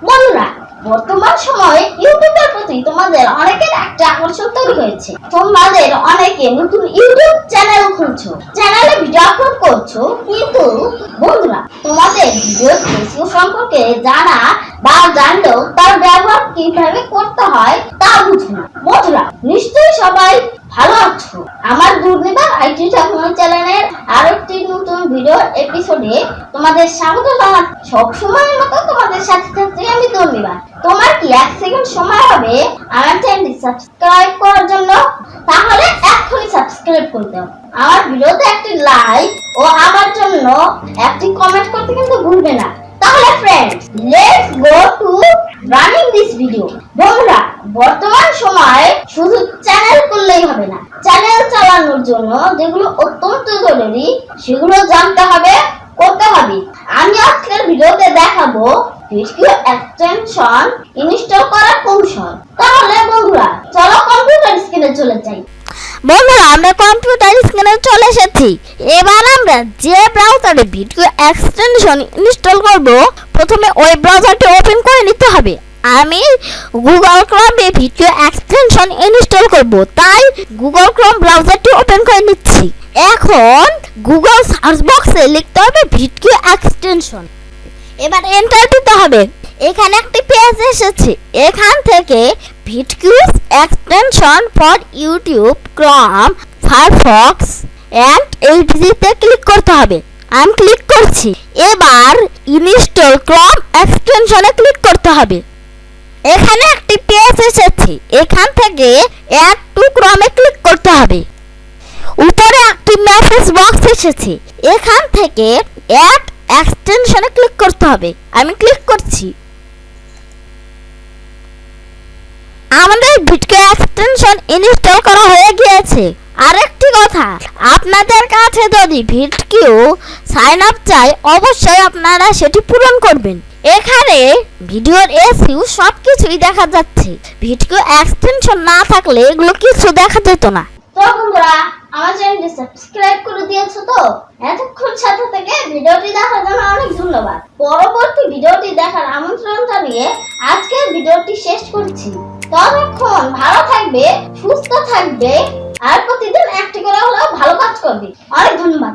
বন্ধুরা, বর্তমান সময়ে ইউটিউবের প্রতি তোমাদের অনেকের একটা আকর্ষণ তৈরি হয়েছে। তোমাদের অনেকে নতুন ইউটিউব চ্যানেল খুলছো, চ্যানেলে ভিডিও আপলোড করছো, কিন্তু বন্ধুরা তোমাদের ভিডিও এসইও সম্পর্কে জানা বা জানলেও তার ব্যবহার কিভাবে করতে হয় তা বুঝো না। বন্ধুরা, নিশ্চয়ই সবাই ভালো আছো। আমার দুর্নিবার আইটি টেকনোলজি চ্যানেলের আরেকটি নতুন ভিডিও এপিসোডে তোমাদের স্বাগত জানাচ্ছি। সব সময়ের মতো তোমাদের সাথে থাকছি আমি দুর্নিবার। তোমার কি 1 সেকেন্ড সময় হবে আমার চ্যানেলটি সাবস্ক্রাইব করার জন্য? তাহলে এখনই সাবস্ক্রাইব করে দাও। আমার ভিডিওতে একটি লাইক ও আমার জন্য একটি কমেন্ট করতে কিন্তু ভুলবে না। তাহলে friends, let's go to running this video. বন্ধুরা, বর্তমান সময়ে শুধু চ্যানেল করলেই হবে না, চ্যানেল চালানোর জন্য যেগুলো অত্যন্ত জরুরি সেগুলো জানতে হবে, করতে হবে। আমি আজকের ভিডিওতে দেখাবো vidIQ এক্সটেনশন ইনস্টল করার কৌশল। তাহলে বন্ধুরা চলো কম্পিউটার স্ক্রিনে চলে যাই। বন্ধুরা, আমরা কম্পিউটার স্ক্রিনে চলে এসেছি। এবার আমরা যে ব্রাউজারে vidIQ এক্সটেনশন ইনস্টল করব, প্রথমে ওই ব্রাউজারটি ওপেন করে নিতে হবে। আমি গুগল ক্রোমে vidIQ এক্সটেনশন ইনস্টল করব, তাই গুগল ক্রোম ব্রাউজারটি ওপেন করে নিচ্ছি। এখন গুগল সার্চ বক্সে লিখতে হবে vidIQ এক্সটেনশন। এবার এন্টার দিতে হবে। এখানে একটি পেজ এসেছে, এখান থেকে vidIQ extension for YouTube, Chrome, Firefox and এইচডিতে ক্লিক করতে হবে। আমি ক্লিক করছি। এবার ইনস্টল ক্রোম এক্সটেনশনে ক্লিক করতে হবে। এখানে একটি পেজ এসেছে, এখান থেকে অ্যাড টু ক্রোমে ক্লিক করতে হবে। উপরে একটি মেসেজ বক্স এসেছে, এখান থেকে অ্যাড এক্সটেনশনে ক্লিক করতে হবে। আমি ক্লিক করছি। আমাদের vidIQ এক্সটেনশন ইনস্টল করা হয়ে গিয়েছে। আরেকটি কথা, আপনাদের কাছে যদি vidIQ সাইন আপ চাই, অবশ্যই আপনারা সেটি পূরণ করবেন। এখানে ভিডিওর এসইও সবকিছুই দেখা যাচ্ছে। vidIQ এক্সটেনশন না থাকলে এগুলো কিছু দেখা যেত না। তো বন্ধুরা, আমার চ্যানেলটি সাবস্ক্রাইব করে দিয়েছো তো? এতক্ষণ সাথে থেকে ভিডিওটি দেখার জন্য অনেক ধন্যবাদ। পরবর্তী ভিডিওটি দেখার আমন্ত্রণ জানিয়ে আজকের ভিডিওটি শেষ করছি। ততক্ষণ ভালো থাকবে, সুস্থ থাকবে আর প্রতিদিন একটি করে হলেও ভালো কাজ করবে। অনেক ধন্যবাদ।